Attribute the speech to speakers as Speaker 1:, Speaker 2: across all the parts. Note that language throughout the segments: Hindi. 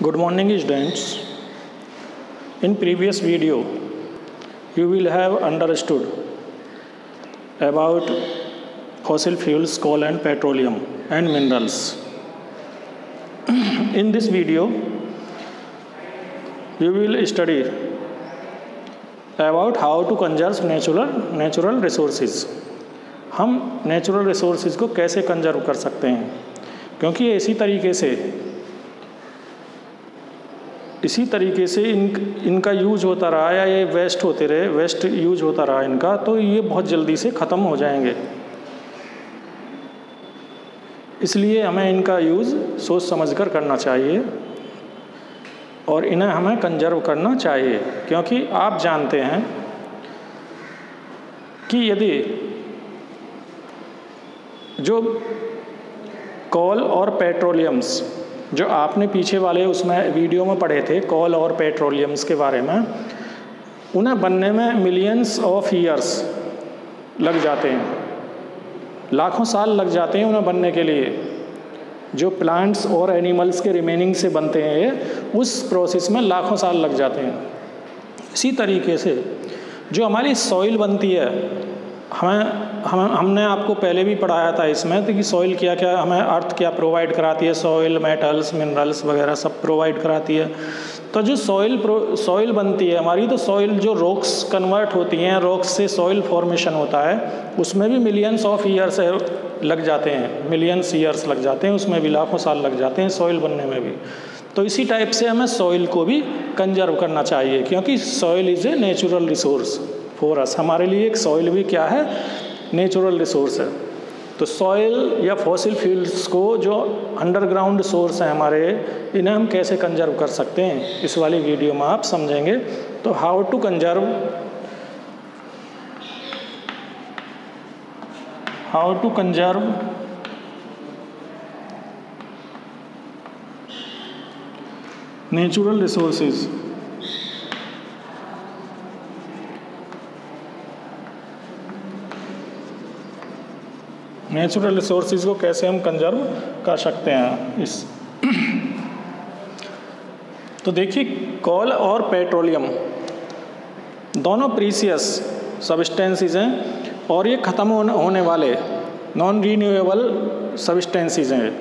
Speaker 1: Good morning, students. In previous video, you will have understood about fossil fuels, coal and petroleum and minerals. In this video, you will study about how to conserve natural resources. हम नेचुरल रिसोर्सेज को कैसे कंजर्व कर सकते हैं, क्योंकि इसी तरीके से इनका यूज होता रहा या ये वेस्ट यूज होता रहा इनका, तो ये बहुत जल्दी से ख़त्म हो जाएंगे। इसलिए हमें इनका यूज़ सोच समझकर करना चाहिए और इन्हें हमें कंजर्व करना चाहिए, क्योंकि आप जानते हैं कि यदि जो कोल और पेट्रोलियम्स जो आपने पीछे वाले उसमें वीडियो में पढ़े थे, कोल और पेट्रोलियम्स के बारे में, उन्हें बनने में मिलियंस ऑफ ईयर्स लग जाते हैं, लाखों साल लग जाते हैं उन्हें बनने के लिए। जो प्लांट्स और एनिमल्स के रिमेनिंग से बनते हैं उस प्रोसेस में लाखों साल लग जाते हैं। इसी तरीके से जो हमारी सॉइल बनती है, हमने आपको पहले भी पढ़ाया था इसमें, तो कि सॉइल क्या क्या हमें अर्थ क्या प्रोवाइड कराती है, सॉइल मेटल्स मिनरल्स वगैरह सब प्रोवाइड कराती है। तो जो सॉइल बनती है हमारी, तो सॉइल जो रॉक्स कन्वर्ट होती हैं, रॉक्स से सॉइल फॉर्मेशन होता है, उसमें भी मिलियंस ऑफ ईयर्स लग जाते हैं, मिलियंस ईयर्स लग जाते हैं, उसमें भी लाखों साल लग जाते हैं सॉइल बनने में भी। तो इसी टाइप से हमें सॉइल को भी कंजर्व करना चाहिए, क्योंकि soil is a natural resource for us. हमारे लिए एक सॉइल भी क्या है, नेचुरल रिसोर्स है। तो सॉइल या फॉसिल फ्यूल्स को जो अंडरग्राउंड सोर्स हैं हमारे, इन्हें हम कैसे कंजर्व कर सकते हैं, इस वाली वीडियो में आप समझेंगे। तो how to conserve natural resources. Natural resources को कैसे हम कंजर्व कर सकते हैं इस तो देखिए, कोल और पेट्रोलियम दोनों प्रीसियस सब्सटेंसेस हैं और ये ख़त्म होने वाले नॉन रीन्यूएबल सब्सटेंसेस हैं।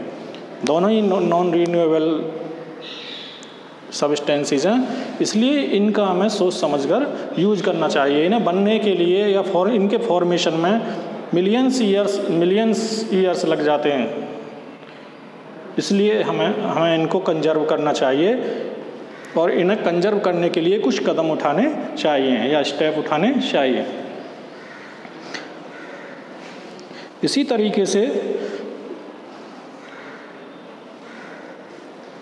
Speaker 1: दोनों ही नॉन रीन्यूएबल सब्सटेंसेस हैं, इसलिए इनका हमें सोच समझकर यूज करना चाहिए। इन्हें बनने के लिए या इनके फॉर्मेशन में मिलियंस ईयर्स लग जाते हैं, इसलिए हमें इनको कंजर्व करना चाहिए और इन्हें कंजर्व करने के लिए कुछ कदम उठाने चाहिए या स्टेप उठाने चाहिए। इसी तरीके से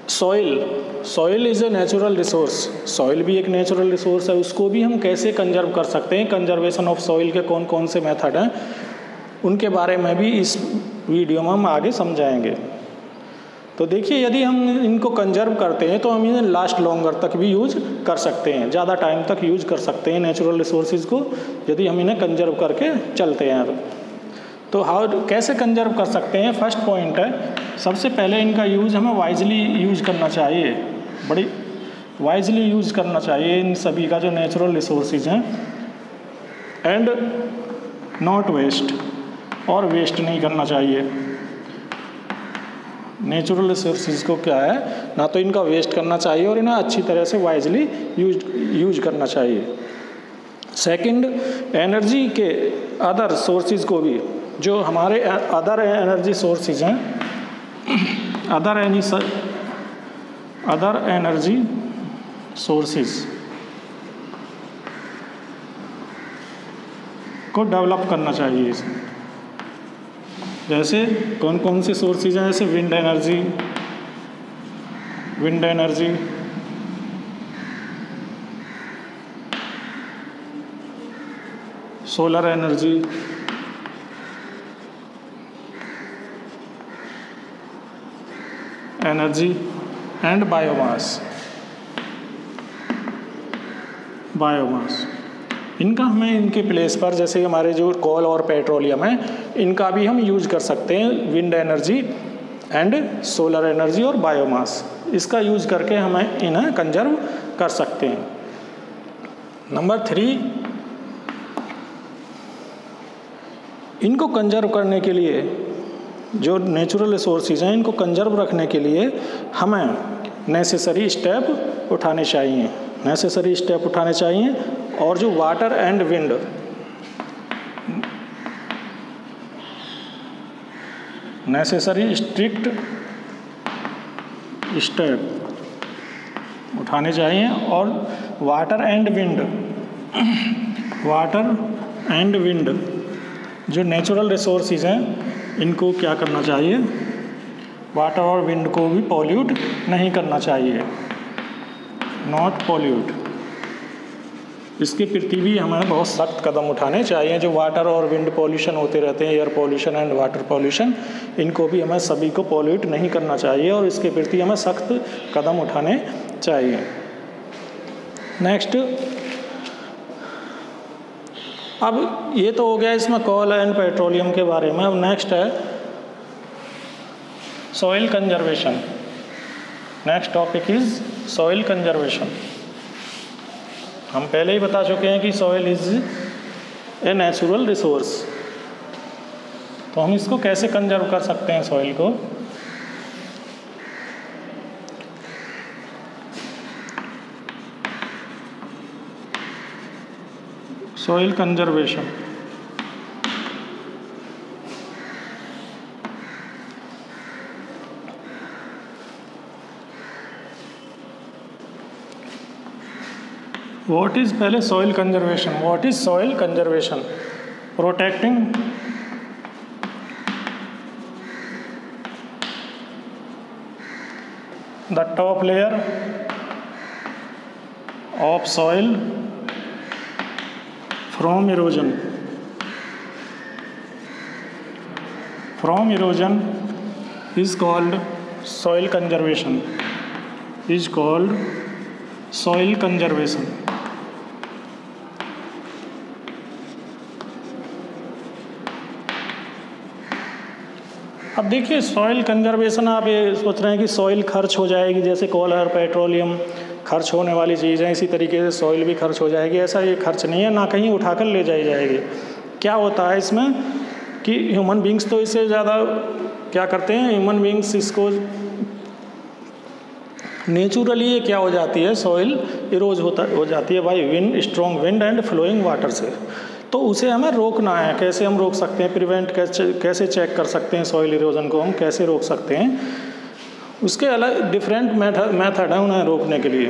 Speaker 1: soil is a natural resource. Soil भी एक नेचुरल रिसोर्स है, उसको भी हम कैसे कंजर्व कर सकते हैं। कंजर्वेशन ऑफ सॉइल के कौन कौन से मेथड हैं, उनके बारे में भी इस वीडियो में हम आगे समझाएंगे। तो देखिए, यदि हम इनको कंजर्व करते हैं तो हम इन्हें लास्ट लॉन्गर तक भी यूज कर सकते हैं, ज़्यादा टाइम तक यूज कर सकते हैं नेचुरल रिसोर्सेज को, यदि हम इन्हें कंजर्व करके चलते हैं। तो कैसे कंजर्व कर सकते हैं, फर्स्ट पॉइंट है, सबसे पहले इनका यूज़ हमें वाइजली यूज करना चाहिए, बड़ी वाइजली यूज करना चाहिए इन सभी का जो नेचुरल रिसोर्सेज हैं, एंड नॉट वेस्ट, और वेस्ट नहीं करना चाहिए। नेचुरल रिसोर्सेज को क्या है, ना तो इनका वेस्ट करना चाहिए और इन्हें अच्छी तरह से वाइजली यूज करना चाहिए। सेकंड, एनर्जी के अदर सोर्सेज को भी, जो हमारे अदर एनर्जी सोर्सेज हैं, अदर एनर्जी सोर्सेज को डेवलप करना चाहिए। जैसे कौन कौन से सोर्सेज हैं, जैसे wind energy, solar energy, and biomass. इनका हमें इनके प्लेस पर, जैसे हमारे जो कोल और पेट्रोलियम है, इनका भी हम यूज कर सकते हैं। Wind energy and solar energy और बायोमास, इसका यूज करके हमें इन्हें कंजर्व कर सकते हैं। नंबर 3, इनको कंजर्व करने के लिए, जो नेचुरल रिसोर्सेज हैं इनको कंजर्व रखने के लिए हमें नेसेसरी स्टेप उठाने चाहिए। और जो water and wind, necessary strict step उठाने चाहिए। और वाटर एंड विंड जो नेचुरल रिसोर्सेज हैं इनको क्या करना चाहिए, वाटर और विंड को भी पॉल्यूट नहीं करना चाहिए, नॉट पॉल्यूट। इसके प्रति भी हमें बहुत सख्त कदम उठाने चाहिए। जो वाटर और विंड पॉल्यूशन होते रहते हैं, air pollution and water pollution, इनको भी हमें सभी को पॉल्यूट नहीं करना चाहिए और इसके प्रति हमें सख्त कदम उठाने चाहिए। नेक्स्ट, अब ये तो हो गया इसमें कोल एंड पेट्रोलियम के बारे में। अब नेक्स्ट है soil conservation. Next topic is soil conservation. हम पहले ही बता चुके हैं कि soil is a natural resource, तो हम इसको कैसे कंजर्व कर सकते हैं सॉइल को। सॉइल कंजर्वेशन, व्हाट इज, पहले soil conservation, what is soil conservation? Protecting the top layer of soil from erosion is called soil conservation, अब देखिए सॉइल कंजर्वेशन, आप ये सोच रहे हैं कि सॉइल खर्च हो जाएगी, जैसे कोल और पेट्रोलियम खर्च होने वाली चीज़ है, इसी तरीके से सॉइल भी खर्च हो जाएगी। ऐसा ये खर्च नहीं है, ना कहीं उठाकर ले जाई जाएगी। क्या होता है इसमें कि ह्यूमन बींग्स तो इससे ज़्यादा क्या करते हैं, ह्यूमन बींग्स इसको नेचुरली ये क्या हो जाती है, सॉइल इरोज हो जाती है by wind, strong wind and flowing water से। तो उसे हमें रोकना है। कैसे हम रोक सकते हैं, प्रिवेंट कैसे चेक कर सकते हैं सॉइल इरोजन को हम कैसे रोक सकते हैं, उसके अलग डिफरेंट मेथड है उन्हें रोकने के लिए।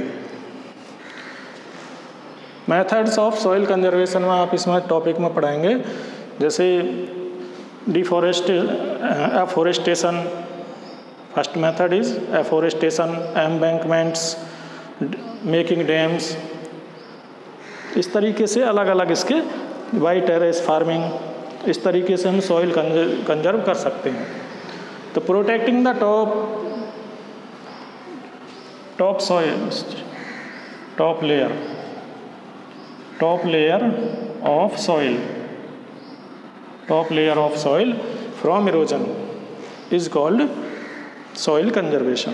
Speaker 1: मेथड्स ऑफ सॉइल कंजर्वेशन में आप इसमें टॉपिक में पढ़ाएंगे, जैसे afforestation, first method is afforestation, embankments, making dams, इस तरीके से अलग अलग इसके, बाई टेरेस फार्मिंग, इस तरीके से हम सॉइल कंजर्व कर सकते हैं। तो protecting the top layer of soil from erosion is called soil conservation.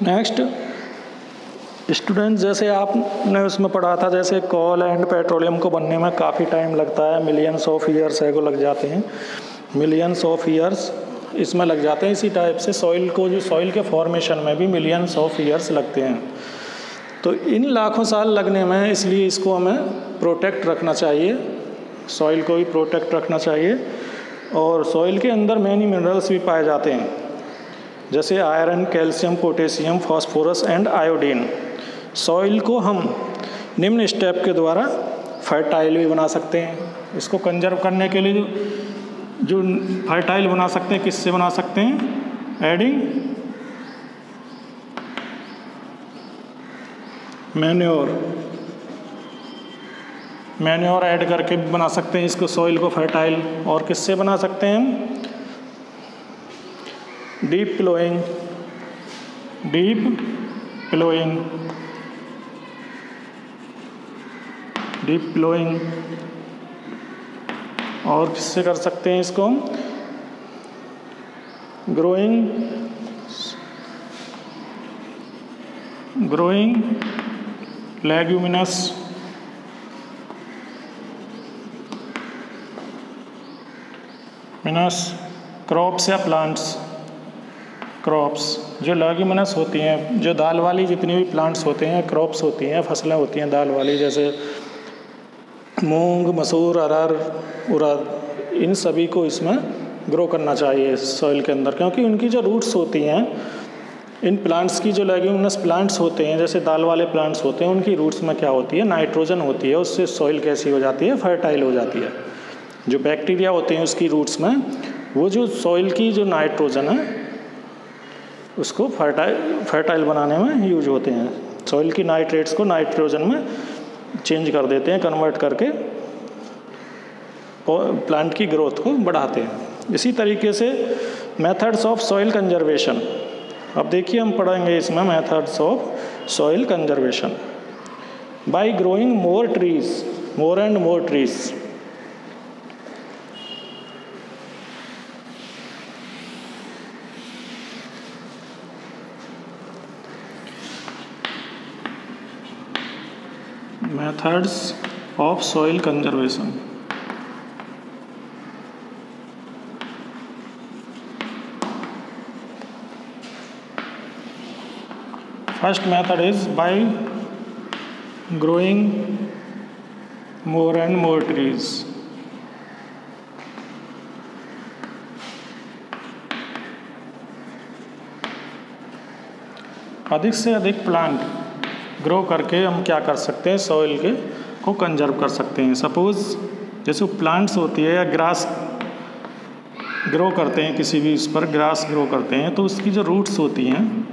Speaker 1: Next, students, जैसे आपने उसमें पढ़ा था, जैसे कोल एंड पेट्रोलियम को बनने में काफ़ी टाइम लगता है, मिलियंस ऑफ ईयर्स को लग जाते हैं, मिलियंस ऑफ ईयर्स इसमें लग जाते हैं। इसी टाइप से सॉइल को, जो सॉइल के फॉर्मेशन में भी मिलियंस ऑफ ईयर्स लगते हैं। तो इन लाखों साल लगने में, इसलिए इसको हमें प्रोटेक्ट रखना चाहिए, सॉइल को भी प्रोटेक्ट रखना चाहिए। और सॉइल के अंदर मैनी मिनरल्स भी पाए जाते हैं, जैसे iron, calcium, potassium, phosphorus and iodine. Soil को हम निम्न स्टेप के द्वारा फर्टाइल भी बना सकते हैं। इसको कंजर्व करने के लिए जो फर्टाइल बना सकते हैं, किससे बना सकते हैं, एडिंग मैन्योर ऐड करके बना सकते हैं इसको, सॉइल को फर्टाइल। और किससे बना सकते हैं हम, डीप प्लोइंग और किससे कर सकते हैं इसको हम? ग्रोइंग लेग्यूमिनस क्रॉप्स या प्लांट्स। क्रॉप्स जो लेग्यूमिनस होती हैं, जो दाल वाली जितनी भी प्लांट्स होते हैं, क्रॉप्स होती हैं, फसलें होती हैं दाल वाली, जैसे मूंग, मसूर, अरहर, उड़द, इन सभी को इसमें ग्रो करना चाहिए सॉइल के अंदर, क्योंकि उनकी जो रूट्स होती हैं, इन प्लांट्स की जो लेग्यूमिनस प्लांट्स होते हैं, जैसे दाल वाले प्लांट्स होते हैं, उनकी रूट्स में क्या होती है? नाइट्रोजन होती है। उससे सॉइल कैसी हो जाती है? फर्टाइल हो जाती है। जो बैक्टीरिया होते हैं उसकी रूट्स में, वो जो सॉइल की जो नाइट्रोजन है उसको फर्टाइल बनाने में यूज होते हैं। सॉइल की नाइट्रेट्स को नाइट्रोजन में चेंज कर देते हैं, कन्वर्ट करके प्लांट की ग्रोथ को बढ़ाते हैं। इसी तरीके से मेथड्स ऑफ सॉइल कंजर्वेशन, अब देखिए हम पढ़ेंगे इसमें methods of soil conservation. Bye growing more and more trees. Methods of soil conservation. First method is by growing more and more trees. अधिक से अधिक प्लांट ग्रो करके हम क्या कर सकते हैं? सॉइल के को कंजर्व कर सकते हैं। सपोज़ जैसे प्लांट्स होती है या ग्रास ग्रो करते हैं, किसी भी इस पर ग्रास ग्रो करते हैं, तो उसकी जो रूट्स होती हैं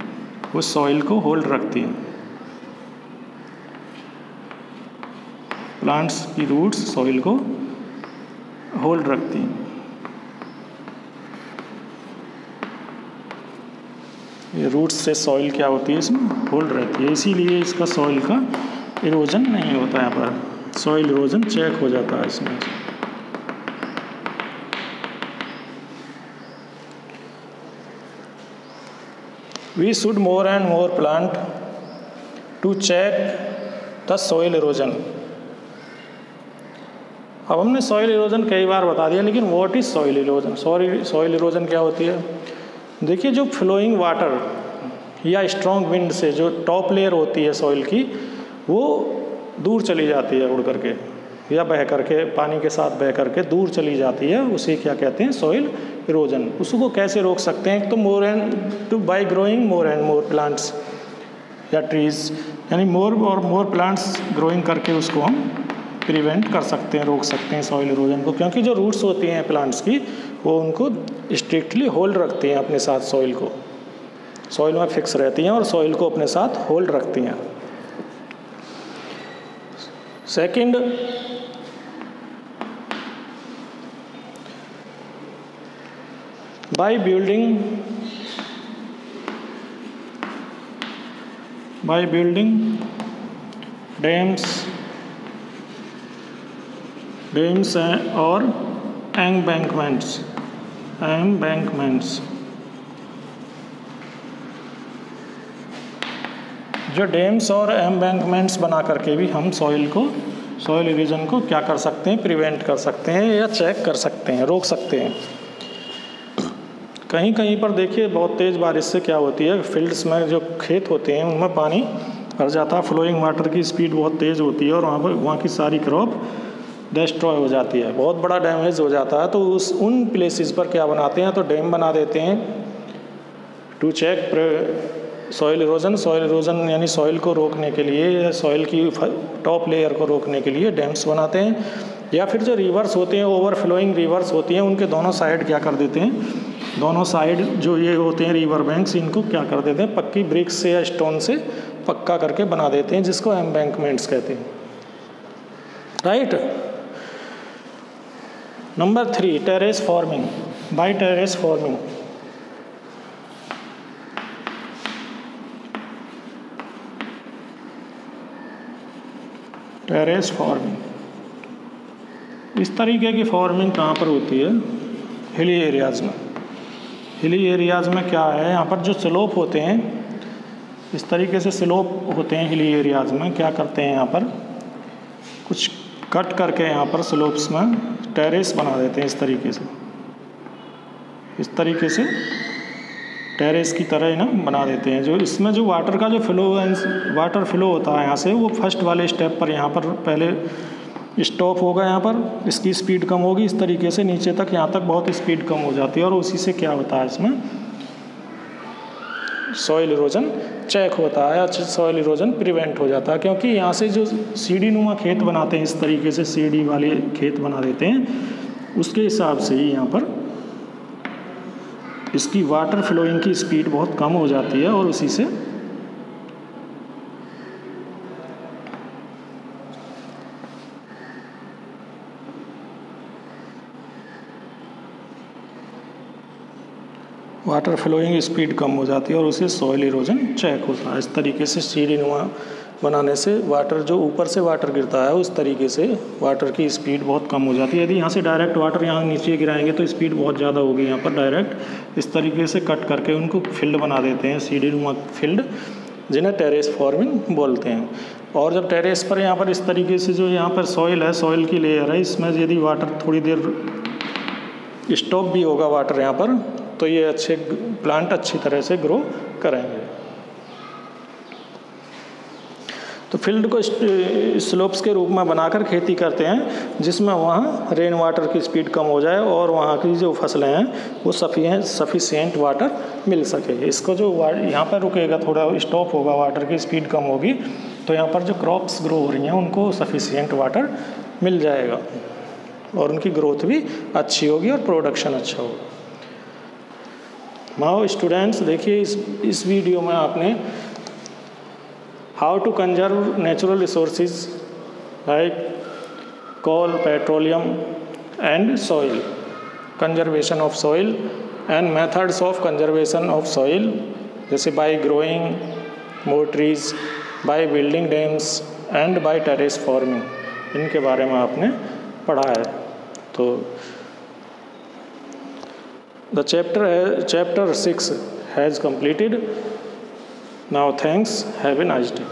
Speaker 1: वो सॉइल को होल्ड रखती हैं। प्लांट्स की रूट्स सॉइल को होल्ड रखती हैं। ये रूट्स से सॉइल क्या होती है? इसमें होल्ड रहती है, इसीलिए इसका सॉइल का इरोजन नहीं होता। यहाँ पर सॉइल इरोजन चेक हो जाता है इसमें। We should more and more plant to check the soil erosion. अब हमने सॉइल इरोजन कई बार बता दिया, लेकिन what is soil erosion? Soil erosion क्या होती है? देखिए, जो फ्लोइंग वाटर या स्ट्रॉन्ग विंड से जो टॉप लेयर होती है सॉइल की, वो दूर चली जाती है उड़ करके, या बह करके, पानी के साथ बह करके दूर चली जाती है, उसे क्या कहते हैं? Soil erosion. उसको कैसे रोक सकते हैं? तो bye growing more and more plants या ट्रीज, यानी मोर और मोर प्लांट्स ग्रोइंग करके उसको हम प्रिवेंट कर सकते हैं, रोक सकते हैं सॉइल इरोजन को, क्योंकि जो रूट्स होती हैं प्लांट्स की, वो उनको स्ट्रिक्टली होल्ड रखती हैं अपने साथ, सॉइल को, सॉइल में फिक्स रहती हैं और सॉइल को अपने साथ होल्ड रखती हैं। सेकंड, बाय बिल्डिंग डैम्स और एम्बैंकमेंट्स। जो डैम्स और एम्बैंकमेंट्स बना करके भी हम सॉइल इरोजन को क्या कर सकते हैं? प्रिवेंट कर सकते हैं या चेक कर सकते हैं, रोक सकते हैं। कहीं कहीं पर देखिए, बहुत तेज़ बारिश से क्या होती है, फील्ड्स में जो खेत होते हैं उनमें पानी भर जाता है, फ्लोइंग वाटर की स्पीड बहुत तेज़ होती है और वहाँ की सारी क्रॉप डिस्ट्रॉय हो जाती है, बहुत बड़ा डैमेज हो जाता है। तो उन प्लेसेस पर क्या बनाते हैं? तो डैम बना देते हैं टू चेक सॉइल इरोजन यानी सॉइल को रोकने के लिए, सॉइल की टॉप लेयर को रोकने के लिए डैम्स बनाते हैं। या फिर जो रिवर्स होते हैं, ओवरफ्लोइंग रिवर्स होती हैं, उनके दोनों साइड क्या कर देते हैं? दोनों साइड जो ये होते हैं रिवर बैंक्स, इनको क्या कर देते हैं? पक्की ब्रिक्स से या स्टोन से पक्का करके बना देते हैं, जिसको एम्बैंकमेंट्स कहते हैं। Right. Number 3, terrace farming. By terrace farming, इस तरीके की फार्मिंग कहाँ पर होती है? हिली एरियाज़ में। हिली एरियाज़ में क्या है, यहाँ पर जो स्लोप होते हैं, इस तरीके से स्लोप होते हैं हिली एरियाज़ में। क्या करते हैं, यहाँ पर कुछ कट करके यहाँ पर स्लोप्स में टेरेस बना देते हैं इस तरीके से टेरेस की तरह ना बना देते हैं। जो इसमें जो वाटर का जो वाटर फ्लो होता है यहाँ से, वो फर्स्ट वाले स्टेप पर यहाँ पर पहले स्टॉप होगा, यहाँ पर इसकी स्पीड कम होगी, इस तरीके से नीचे तक यहाँ तक बहुत स्पीड कम हो जाती है, और उसी से क्या होता है, इसमें सॉइल इरोजन चेक होता है, अच्छा सॉइल इरोजन प्रिवेंट हो जाता है। क्योंकि यहाँ से जो सीढ़ी नुमा खेत बनाते हैं, इस तरीके से सीढ़ी वाले खेत बना देते हैं, उसके हिसाब से ही यहाँ पर इसकी वाटर फ्लोइंग की स्पीड बहुत कम हो जाती है, और उसी से वाटर फ्लोइंग स्पीड कम हो जाती है, और उसे सॉइल इरोजन चेक होता है। इस तरीके से सीढ़ी नुमा बनाने से वाटर जो ऊपर से वाटर गिरता है, उस तरीके से वाटर की स्पीड बहुत कम हो जाती है। यदि यहाँ से डायरेक्ट वाटर यहाँ नीचे गिराएंगे तो स्पीड बहुत ज़्यादा होगी। यहाँ पर डायरेक्ट इस तरीके से कट करके उनको फील्ड बना देते हैं, सीढ़ी नुमा फील्ड, जिन्हें टेरेस फार्मिंग बोलते हैं। और जब टेरेस पर यहाँ पर इस तरीके से जो यहाँ पर सॉइल है, सॉइल की लेयर है, इसमें यदि वाटर थोड़ी देर स्टॉप भी होगा वाटर यहाँ पर, तो ये अच्छे प्लांट अच्छी तरह से ग्रो करेंगे। तो फील्ड को स्लोप्स के रूप में बनाकर खेती करते हैं, जिसमें वहाँ रेन वाटर की स्पीड कम हो जाए और वहाँ की जो फसलें हैं वो सफिशिएंट वाटर मिल सके। इसको जो यहाँ पर रुकेगा, थोड़ा स्टॉप होगा, वाटर की स्पीड कम होगी, तो यहाँ पर जो क्रॉप्स ग्रो हो रही हैं उनको सफिशिएंट वाटर मिल जाएगा, और उनकी ग्रोथ भी अच्छी होगी और प्रोडक्शन अच्छा होगा। नाउ स्टूडेंट्स, देखिए इस वीडियो में आपने how to conserve natural resources like coal, petroleum and soil, conservation of soil and methods of conservation of soil, जैसे by growing more trees, by building dams and by terrace farming, इनके बारे में आपने पढ़ा है। तो the chapter 6 has completed. Now thanks, have a nice day.